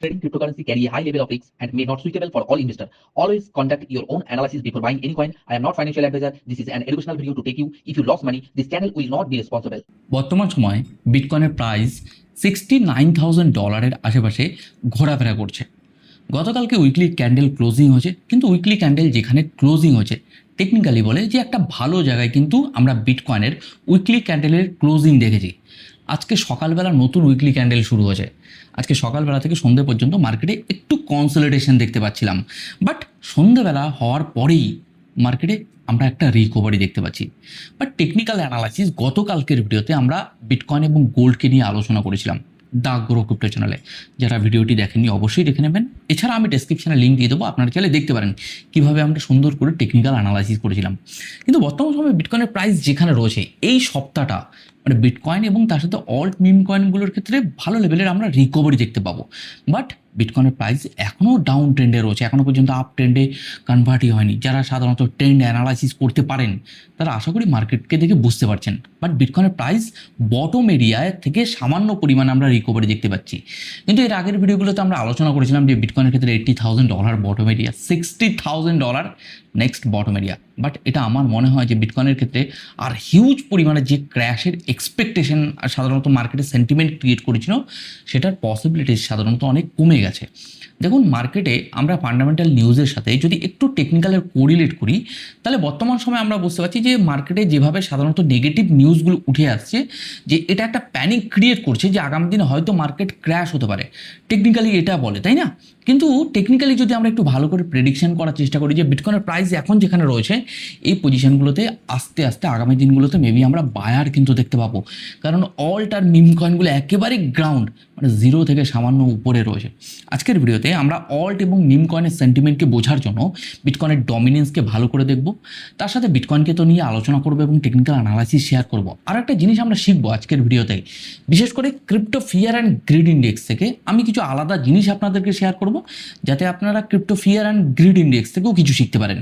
Trading cryptocurrency carry a high level of risk and may not suitable for all investors. Always conduct your own analysis before buying any coin. I am not financial advisor. This is an educational video to take you. If you lost money, this channel will not be responsible. বর্তমান সময়ে বিটকয়েনের price $69,000 আশেপাশে ঘোরাফেরা করছে। গতকালকে weekly candle closing হয়েছে, কিন্তু weekly candle যেখানে closing হয়েছে টেকনিক্যালি বলে যে একটা ভালো জায়গায় কিন্তু আমরা বিটকয়েনের উইকলি ক্যান্ডেলের ক্লোজিং দেখেছি। আজকে সকালবেলা নতুন উইকলি ক্যান্ডেল শুরু হয়েছে। আজকে সকালবেলা থেকে সন্ধ্যে পর্যন্ত মার্কেটে একটু কনসলিডেশন দেখতে পাচ্ছিলাম, বাট সন্ধ্যেবেলা হওয়ার পরেই মার্কেটে আমরা একটা রিকভারি দেখতে পাচ্ছি। বাট টেকনিক্যাল অ্যানালাইসিস গতকালকের ভিডিওতে আমরা বিটকয়েন এবং গোল্ডকে নিয়ে আলোচনা করেছিলাম দ্য গ্রো ক্রিপ্টো চ্যানেলে। যারা ভিডিওটি দেখেননি অবশ্যই দেখে নেবেন। এছাড়া আমি ডেসক্রিপশনে লিঙ্ক দিয়ে দেবো, আপনারা চাইলে দেখতে পারেন কীভাবে আমরা সুন্দর করে টেকনিক্যাল অ্যানালাইসিস করেছিলাম। কিন্তু বর্তমান সময়ে বিটকয়েনের প্রাইস যেখানে রয়েছে, এই সপ্তাহটা মানে বিটকয়েন এবং তার সাথে অল্ট মিম কয়েনগুলোর ক্ষেত্রে ভালো লেভেলের আমরা রিকভারি দেখতে পাবো। বাট বিটকয়েনের প্রাইস এখনও ডাউন ট্রেন্ডে রয়েছে, এখনও পর্যন্ত আপ ট্রেন্ডে কনভার্টই হয়নি। যারা সাধারণত ট্রেন্ড অ্যানালাইসিস করতে পারেন তারা আশা করি মার্কেটকে দেখে বুঝতে পারছেন। বাট বিটকয়েনের প্রাইস বটম এরিয়ায় থেকে সামান্য পরিমাণে আমরা রিকভারি দেখতে পাচ্ছি। কিন্তু এর আগের ভিডিওগুলোতে আমরা আলোচনা করেছিলাম যে বিটকয়েনের ক্ষেত্রে $80,000 bottom area, $60,000 next bottom area. But এটা আমার মনে হয় যে বিটকয়েনের ক্ষেত্রে আর হিউজ পরিমাণে যে ক্র্যাশের এক্সপেকটেশন সাধারণত মার্কেটে সেন্টিমেন্ট ক্রিয়েট করেছিল, সেটার পসিবিলিটিস সাধারণত অনেক কমে গেছে। দেখুন, মার্কেটে আমরা ফান্ডামেন্টাল নিউজের সাথে যদি একটু টেকনিক্যালের কোরিলেট করি, তাহলে বর্তমান সময়ে আমরা বুঝতে পারছি যে মার্কেটে যেভাবে সাধারণত নেগেটিভ নিউজগুলো উঠে আসছে, যে এটা একটা প্যানিক ক্রিয়েট করছে যে আগামী দিনে হয়তো মার্কেট ক্র্যাশ হতে পারে। টেকনিক্যালি এটা বলে, তাই না? কিন্তু টেকনিক্যালি যদি আমরা একটু ভালো করে প্রেডিকশন করার চেষ্টা করি যে বিটকয়েনের প্রাইস এখন যেখানে রয়েছে এই পজিশনগুলোতে আস্তে আস্তে আগামী দিনগুলোতে মেবি আমরা বায়ার কিন্তু দেখতে পাবো। কারণ অল্ট আর মিম কয়েনগুলো একেবারে গ্রাউন্ড মানে জিরো থেকে সামান্য উপরে রয়েছে। আজকের ভিডিওতে আমরা অল্ট এবং মিম কয়েনের সেন্টিমেন্টকে বোঝার জন্য বিটকয়েনের ডমিনেন্সকে ভালো করে দেখব, তার সাথে বিটকয়েনকে তো নিয়ে আলোচনা করবো এবং টেকনিক্যাল অ্যানালাইসিস শেয়ার করব। আর একটা জিনিস আমরা শিখবো আজকের ভিডিওতে, বিশেষ করে crypto fear and greed index থেকে আমি কিছু আলাদা জিনিস আপনাদেরকে শেয়ার করব, যাতে আপনারা crypto fear and greed index থেকেও কিছু শিখতে পারেন।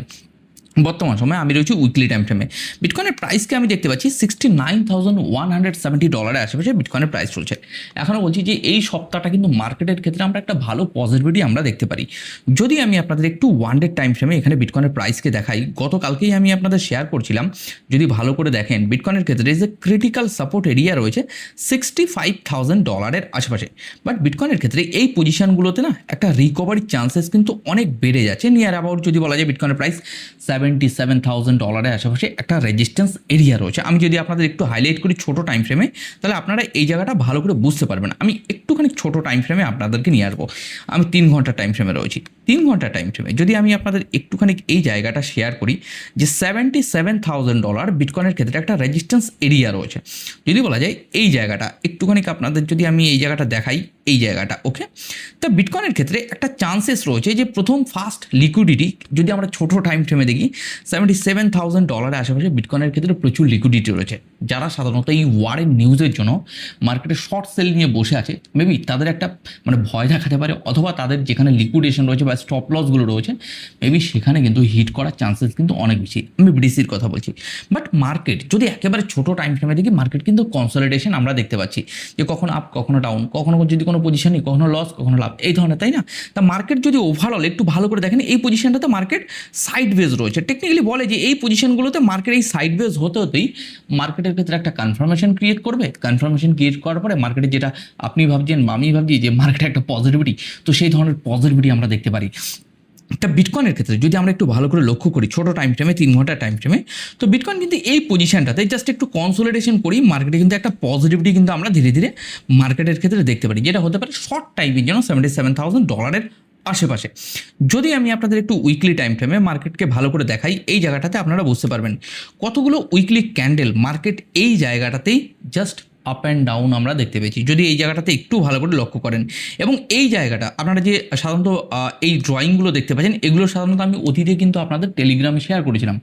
বর্তমান সময়ে আমি রয়েছি উইকলি টাইম ফ্রেমে। বিটকয়েনের প্রাইসকে আমি দেখতে পাচ্ছি $69,170 আশেপাশে বিটকয়েনের প্রাইস চলছে। এখনও বলছি যে এই সপ্তাহটা কিন্তু মার্কেটের ক্ষেত্রে আমরা একটা ভালো পজিটিভিটি আমরা দেখতে পারি। যদি আমি আপনাদের একটু ওয়ান ডে টাইম ফ্রেমে এখানে বিটকয়েনের প্রাইসকে দেখাই, গতকালকেই আমি আপনাদের শেয়ার করছিলাম, যদি ভালো করে দেখেন বিটকয়েনের ক্ষেত্রে যে ক্রিটিক্যাল সাপোর্ট এরিয়া রয়েছে $65,000 আশেপাশে। বাট বিটকয়েনের ক্ষেত্রে এই পজিশনগুলোতে না একটা রিকভারির চান্সেস কিন্তু অনেক বেড়ে যাচ্ছে। নিয়ার অ্যাবাউট যদি বলা যায় বিটকয়েনের প্রাইস $77,000 আশেপাশে একটা রেজিস্ট্যান্স এরিয়া রয়েছে। আমি যদি আপনাদের একটু হাইলাইট করি ছোটো টাইম ফ্রেমে, তাহলে আপনারা এই জায়গাটা ভালো করে বুঝতে পারবেন। আমি একটুখানি ছোটো টাইম ফ্রেমে আপনাদেরকে নিয়ে আসবো। আমি 3 ঘন্টা টাইম ফ্রেমে রয়েছি। 3 ঘন্টা টাইম ফ্রেমে যদি আমি আপনাদের একটুখানি এই জায়গাটা শেয়ার করি যে $77,000 বিটকয়েনের ক্ষেত্রে একটা রেজিস্ট্যান্স এরিয়া রয়েছে। যদি বলা যায় এই জায়গাটা একটুখানি আপনাদের যদি আমি এই জায়গাটা দেখাই, এই জায়গাটা ওকে, তা বিটকয়েনের ক্ষেত্রে একটা চান্সেস রয়েছে যে প্রথম ফার্স্ট লিকুইডিটি যদি আমরা ছোটো টাইম ফ্রেমে দেখি $77,000 আশেপাশে বিটকয়েনের ক্ষেত্রে প্রচুর লিকুইডিটি রয়েছে। যারা সাধারণত এই ওয়ারের নিউজের জন্য মার্কেটে শর্ট সেল নিয়ে বসে আছে, মেবি তাদের একটা মানে ভয় দেখাতে পারে, অথবা তাদের যেখানে লিকুইডেশন রয়েছে বা স্টপ লসগুলো রয়েছে মেবি সেখানে কিন্তু হিট করার চান্সেস কিন্তু অনেক বেশি। আমি বিডিসির কথা বলছি। বাট মার্কেট যদি একেবারে ছোটো টাইম ফ্রেমে দেখি, মার্কেট কিন্তু কনসলিডেশন আমরা দেখতে পাচ্ছি, যে কখনো আপ কখনো ডাউন, কখনো যদি কোনো পজিশনই কখনো লস কখনো লাভ, এই ধরনের, তাই না? তা মার্কেট যদি ওভারঅল একটু ভালো করে দেখেন, এই পজিশনটাতে মার্কেট সাইড বেজ রয়েছে। টেকনিক্যালি বলে যে এই পজিশনগুলোতে মার্কেট এই সাইড বেজ হতে হতেই মার্কেটের ক্ষেত্রে একটা কনফার্মেশন ক্রিয়েট করবে। কনফার্মেশন ক্রিয়েট করার পরে মার্কেটে যেটা আপনি ভাবছেন বা আমি ভাবছি যে মার্কেটে একটা পজিটিভিটি, তো সেই ধরনের পজিটিভিটি আমরা দেখতে পারি। একটা বিটকয়েনের ক্ষেত্রে যদি আমরা একটু ভালো করে লক্ষ্য করি ছোটো টাইম ফ্রেমে 3 ঘন্টা টাইম ফ্রেমে, তো বিটকয়েন কিন্তু এই পজিশনটাতে জাস্ট একটু কনসোলিডেশন করি, মার্কেটে কিন্তু একটা পজিটিভিটি কিন্তু আমরা ধীরে ধীরে মার্কেটের ক্ষেত্রে দেখতে পারি, যেটা হতে পারে শর্ট টাইমের জন্য $77,000 আশেপাশে। যদি আমি আপনাদের একটু উইকলি টাইম ফ্রেমে মার্কেটকে ভালো করে দেখাই, এই জায়গাটাতে আপনারা বুঝতে পারবেন কতগুলো উইকলি ক্যান্ডেল মার্কেট এই জায়গাটাতেই জাস্ট আপ অ্যান্ড ডাউন আমরা দেখতে পেয়েছি। যদি এই জায়গাটাতে একটু ভালো করে লক্ষ্য করেন, এবং এই জায়গাটা আপনারা যে সাধারণত এই ড্রয়িংগুলো দেখতে পাচ্ছেন, এগুলো সাধারণত আমি অতীতে কিন্তু আপনাদের টেলিগ্রামে শেয়ার করেছিলাম।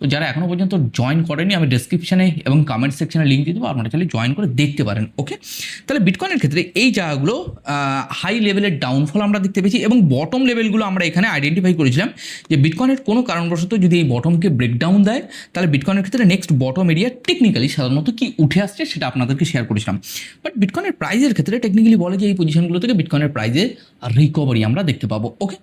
তো তো যারা এখনও পর্যন্ত জয়েন করেনি আমি ডেসক্রিপশানে এবং কমেন্ট সেকশনে লিঙ্ক দিয়ে দেবো, আপনারা চাইলে জয়েন করে দেখতে পারেন। ওকে, তাহলে বিটকয়েনের ক্ষেত্রে এই জায়গাগুলো হাই লেভেলের ডাউনফল আমরা দেখতে পেয়েছি এবং বটম লেভেলগুলো আমরা এখানে আইডেন্টিফাই করেছিলাম যে বিটকয়েনের কোনো কারণবশত যদি এই বটমকে ব্রেকডাউন দেয় তাহলে বিটকয়েনের ক্ষেত্রে নেক্সট বটম এরিয়া টেকনিক্যালি সাধারণত কি উঠে আসছে সেটা আপনাদেরকে শেয়ার করেছিলাম। বাট বিটকয়েনের প্রাইজের ক্ষেত্রে টেকনিক্যালি বলে যে এই পজিশনগুলো থেকে বিটকয়েনের প্রাইজে রিকভারি আমরা দেখতে পাবো। ওকে,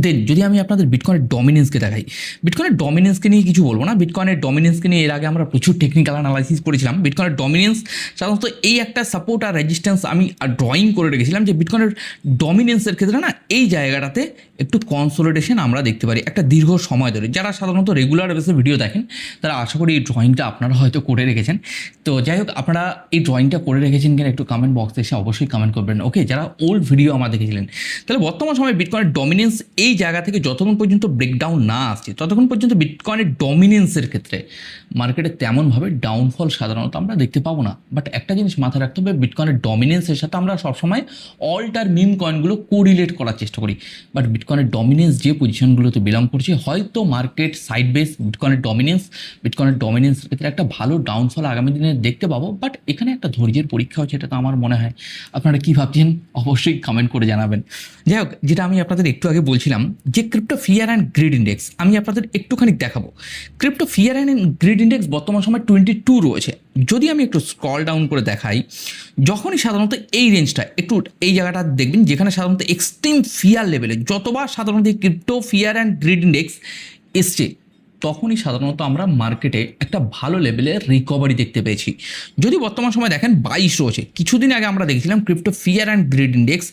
দেন যদি আমি আপনাদের বিটকয়েনের ডমিনেন্সকে দেখাই, বিটকয়েনের ডমিনেন্সকে নিয়ে কিছু বলবো না, বিটকয়েনের ডমিনেন্সকে নিয়ে এর আগে আমরা প্রচুর টেকনিক্যাল অ্যানালাইসিস করেছিলাম। বিটকয়েনের ডমিনেন্স সাধারণত এই একটা সাপোর্ট আর রেজিস্ট্যান্স আমি ড্রয়িং করে রেখেছিলাম যে বিটকয়েনের ডমিনেন্সের ক্ষেত্রে না এই জায়গাটাতে একটু কনসোলিডেশন আমরা দেখতে পারি একটা দীর্ঘ সময় ধরে। যারা সাধারণত রেগুলার বেসে ভিডিও দেখেন তারা আশা করি এই ড্রয়িংটা আপনারা হয়তো করে রেখেছেন। তো যাই হোক, আপনারা এই ড্রয়িংটা করে রেখেছেন কিনা একটু কমেন্ট বক্সে এসে অবশ্যই কমেন্ট করবেন। ওকে, যারা ওল্ড ভিডিও আমার দেখেছিলেন, তাহলে বর্তমান সময়ে বিটকয়েনের ডমিনেন্স এই জায়গা থেকে যতক্ষণ পর্যন্ত ব্রেকডাউন না আসছে ততক্ষণ পর্যন্ত বিটকয়েনের ডমিনেন্সের ক্ষেত্রে মার্কেটে তেমনভাবে ডাউনফল সাধারণত আমরা দেখতে পাবো না। বাট একটা জিনিস মাথায় রাখতে হবে, বিটকয়েনের ডমিনেন্সের সাথে আমরা সবসময় অল্টার মিম কয়েনগুলো কোরিলেট করার চেষ্টা করি। বাট বিটকয়েনের ডমিনেন্স যে পজিশনগুলোতে বিলং করছে হয়তো মার্কেট সাইড বেস বিটকয়েনের ডমিনেন্সের ক্ষেত্রে একটা ভালো ডাউনফল আগামী দিনে দেখতে পাবো। বাট এখানে একটা ধৈর্যের পরীক্ষা হচ্ছে, এটা তো আমার মনে হয়। আপনারা কী ভাবছেন অবশ্যই কমেন্ট করে জানাবেন। যাই হোক, যেটা আমি আপনাদের একটু আগে বলছিলাম যে crypto fear and greed index আমি আপনাদের একটুখানি দেখাবো। Crypto fear and greed index বর্তমান সময় 22 রয়েছে। যদি আমি একটু স্ক্রল ডাউন করে দেখাই, যখনই সাধারণত এই রেঞ্জটা একটু এই জায়গাটা দেখবেন যেখানে সাধারণত এক্সট্রিম ফিয়ার লেভেলে যতবার সাধারণত এই crypto fear and greed index এসছে তখনই সাধারণত আমরা মার্কেটে একটা ভালো লেভেলের রিকভারি দেখতে পেয়েছি। যদি বর্তমান সময় দেখেন 22 রয়েছে, কিছুদিন আগে আমরা দেখছিলাম crypto fear and greed index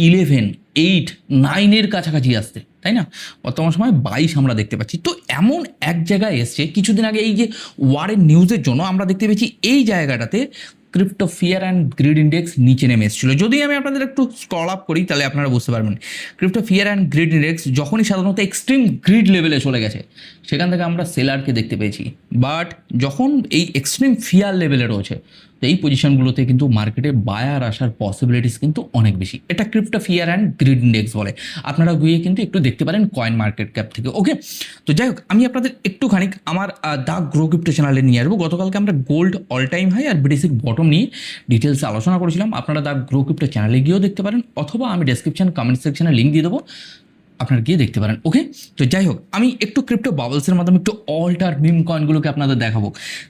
11, 8, 9 কাছাকাছি আসতে, তাই না? বর্তমান সময় 22 আমরা দেখতে পাচ্ছি। তো এমন এক জায়গায় এসছে কিছুদিন আগে এই যে ওয়ারের নিউজের জন্য আমরা দেখতে পেয়েছি এই জায়গাটাতে crypto fear and greed index নিচে নেমে এসেছিল। যদি আমি আপনাদের একটু স্ক্রল আপ করি তাহলে আপনারা বুঝতে পারবেন crypto fear and greed index যখনই সাধারণত এক্সট্রিম গ্রিড লেভেলে চলে গেছে সেখান থেকে আমরা সেলারকে দেখতে পেয়েছি। বাট যখন এই এক্সট্রিম ফিয়ার লেভেলে রয়েছে তো এই পজিশনগুলোতে কিন্তু মার্কেটে বায়ার আসার পসিবিলিটিস কিন্তু অনেক বেশি। এটা crypto fear and greed index বলে, আপনারা গিয়ে কিন্তু একটু দেখতে পারেন কয়েন মার্কেট ক্যাপ থেকে। ওকে, তো যাই হোক, আমি আপনাদের একটুখানি আমার দ্য গ্রো ক্রিপ্টো চ্যানেলে নিয়ে আসবো। গতকালকে আমরা গোল্ড অল টাইম হাই আর বিটিসির বটম নিয়ে ডিটেলসে আলোচনা করেছিলাম। আপনারা দ্য গ্রো ক্রিপ্টো চ্যানেলে গিয়েও দেখতে পারেন অথবা আমি ডেসক্রিপশন কমেন্ট সেকশনে লিঙ্ক দিয়ে দেবো, আপনারা গিয়ে দেখতে পারেন। ওকে, তো যাই হোক, আমি একটু ক্রিপ্টো বাবলসের মাধ্যমে একটু অল্টার মিম কয়েনগুলোকে আপনাদের দেখাবো।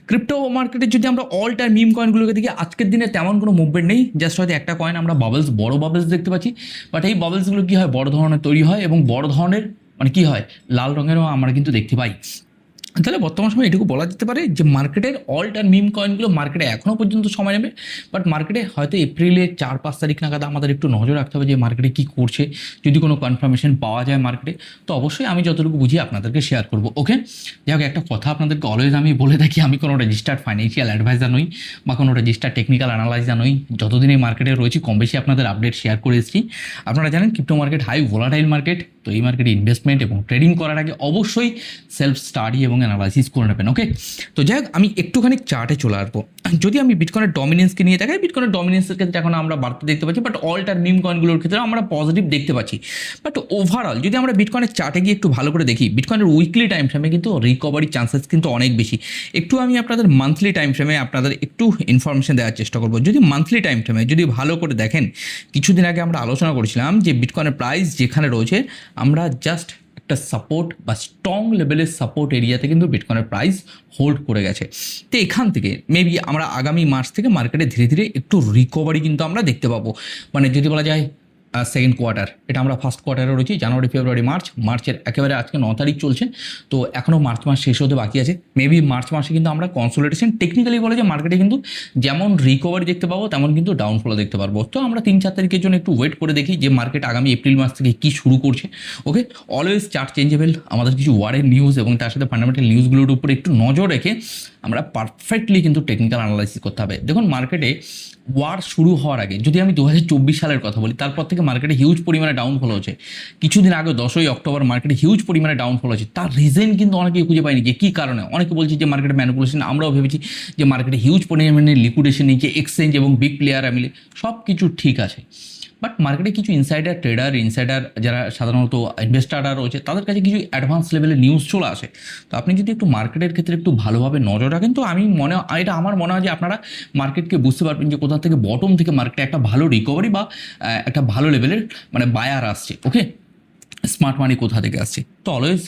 ক্রিপ্টো মার্কেটে যদি আমরা অল্টার মিম কয়েনগুলোকে দেখি আজকের দিনে তেমন কোনো মুভমেন্ট নেই, জাস্ট হয়তো একটা কয়েন আমরা বাবলস বড় বাবলস দেখতে পাচ্ছি। বাট এই বাবলসগুলো কী হয়, বড় ধরনের তৈরি হয় এবং বড় ধরনের মানে কী হয়, লাল রঙেরও আমরা কিন্তু দেখতে পাই। তাহলে বর্তমান সময় এটুকু বলা যেতে পারে যে মার্কেটের অল্টার মিম কয়েনগুলো মার্কেটে এখনও পর্যন্ত সময় নেবে। বাট মার্কেটে হয়তো এপ্রিলের 4-5 তারিখ নাগাদ আমাদের একটু নজর রাখতে হবে যে মার্কেটে কী করছে। যদি কোনো কনফার্মেশন পাওয়া যায় মার্কেটে তো অবশ্যই আমি যতটুকু বুঝি আপনাদেরকে শেয়ার করবো। ওকে, যাই হোক, একটা কথা আপনাদেরকে অলওয়েজ আমি বলে থাকি, আমি কোনো রেজিস্টার্ড ফাইন্যান্সিয়াল অ্যাডভাইজার নই বা কোনো রেজিস্টার্ড টেকনিক্যাল অ্যানালাইজার নই। যতদিন এই মার্কেটে রয়েছি কম বেশি আপনাদের আপডেট শেয়ার করে এসেছি। আপনারা জানেন crypto market high volatile market, তো এই মার্কেটে ইনভেস্টমেন্ট এবং ট্রেডিং করার আগে অবশ্যই সেলফ স্টাডি এবং অ্যানালাইসিস করে নেবেন। ওকে, তো যাই হোক, আমি একটুখানি চার্টে চলে আসবো। যদি আমি বিটকয়েনের ডমিনেন্সকে নিয়ে দেখাই, বিটকয়েনের ডমিনেন্সের ক্ষেত্রে এখন আমরা বাড়তে দেখতে পাচ্ছি, বাট অল্টার মিম কয়েনগুলোর ক্ষেত্রে আমরা পজিটিভ দেখতে পাচ্ছি। বাট ওভারঅল যদি আমরা বিটকয়েনের চার্টে গিয়ে একটু ভালো করে দেখি, বিটকয়েনের উইকলি টাইম ফ্রেমে কিন্তু রিকভারি চান্সেস কিন্তু অনেক বেশি। একটু আমি আপনাদের মান্থলি টাইম ফ্রেমে আপনাদের একটু ইনফরমেশন দেওয়ার চেষ্টা করবো। যদি মান্থলি টাইম ফ্রেমে যদি ভালো করে দেখেন, কিছুদিন আগে আমরা আলোচনা করেছিলাম যে বিটকয়েনের প্রাইস যেখানে রয়েছে আমরা জাস্ট একটা সাপোর্ট বা স্ট্রং লেভেলের সাপোর্ট এরিয়াতে কিন্তু বিটকয়েনের প্রাইস হোল্ড করে গেছে। তো এখান থেকে মেবি আমরা আগামী মাস থেকে মার্কেটে ধীরে ধীরে একটু রিকভারি কিন্তু আমরা দেখতে পাবো। মানে যদি বলা যায় সেকেন্ড কোয়ার্টার, এটা আমরা ফার্স্ট কোয়ার্টারে রয়েছি, জানুয়ারি ফেব্রুয়ারি মার্চের একেবারে আজকে 9 তারিখ চলছে, তো এখনও মার্চ মাস শেষ হতে বাকি আছে। মেবি মার্চ মাসে কিন্তু আমরা কনসোলিডেশন টেকনিক্যালি বলে যে মার্কেটে কিন্তু যেমন রিকভারি দেখতে পাবো তেমন কিন্তু ডাউনফলও দেখতে পারবো। তো আমরা 3-4 তারিখের জন্য একটু ওয়েট করে দেখি যে মার্কেট আগামী এপ্রিল মাস থেকে কী শুরু করছে। ওকে, অলওয়েজ চার্ট চেঞ্জেবল, আমাদের কিছু ওয়ারের নিউজ এবং তার সাথে ফান্ডামেন্টাল নিউজগুলোর উপরে একটু নজর রেখে আমরা পারফেক্টলি কিন্তু টেকনিক্যাল অ্যানালাইসিস করতে হবে। দেখুন, মার্কেটে ওয়ার শুরু হওয়ার আগে যদি আমি 2024 সালের কথা বলি, তারপর থেকে মার্কেটে হিউজ পরিমাণে ডাউনফল হচ্ছে। কিছুদিন আগে 10ই অক্টোবর মার্কেটে হিউজ পরিমাণে ডাউনফল হচ্ছে। তার রিজন কিন্তু অনেকেই খুঁজে পায়নি যে কী কারণে। অনেকে বলছে যে মার্কেটে ম্যানিপুলেশন, আমরাও ভেবেছি যে মার্কেটে হিউজ পরিমাণে লিকুইডেশন নিয়েছে এক্সচেঞ্জ এবং বিগ প্লেয়াররা মিলে, সব কিছু ঠিক আছে। বাট মার্কেটে কিছু ইনসাইডার যারা সাধারণত ইনভেস্টাররা রয়েছে তাদের কাছে কিছু অ্যাডভান্স লেভেলের নিউজ চলে আসে। তো আপনি যদি একটু মার্কেটের ক্ষেত্রে একটু ভালোভাবে নজর রাখেন তো এটা আমার মনে হয় যে আপনারা মার্কেটকে বুঝতে পারবেন যে কোথা থেকে বটম থেকে মার্কেটে একটা ভালো রিকভারি বা একটা ভালো লেভেলের বায়ার আসছে। ওকে, স্মার্ট মানি কোথা থেকে আসছে। তো অলওয়েজ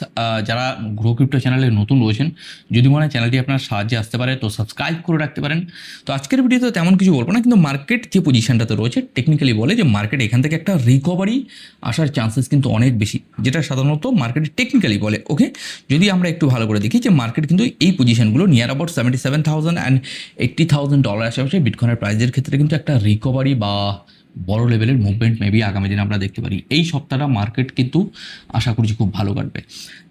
যারা গ্রো ক্রিপ্টো চ্যানেলে নতুন রয়েছেন, যদি মনে হয় চ্যানেলটি আপনার সাহায্যে আসতে পারে তো সাবস্ক্রাইব করে রাখতে পারেন। তো আজকের ভিডিওতে তেমন কিছু বলবো না, কিন্তু মার্কেট যে পজিশনটাতে রয়েছে টেকনিক্যালি বলে যে মার্কেট এখান থেকে একটা রিকভারি আসার চান্সেস কিন্তু অনেক বেশি, যেটা সাধারণত মার্কেটে টেকনিক্যালি বলে। ওকে, যদি আমরা একটু ভালো করে দেখি যে মার্কেট কিন্তু এই পজিশনগুলো নিয়ার অ্যাবাউট $77,000 and $80,000 আশেপাশে বিটকয়েনের প্রাইসের ক্ষেত্রে কিন্তু একটা রিকভারি বা বড় লেভেলের মুভমেন্ট মেবি আগামী দিনে আমরা দেখতে পারি। এই সপ্তাহটা মার্কেট কিন্তু আশা করছি খুব ভালো কাটবে।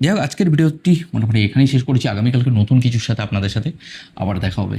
যাই হোক, আজকের ভিডিওটি মোটামুটি এখানেই শেষ করেছি। আগামীকালকে নতুন কিছুর সাথে আপনাদের সাথে আবার দেখা হবে।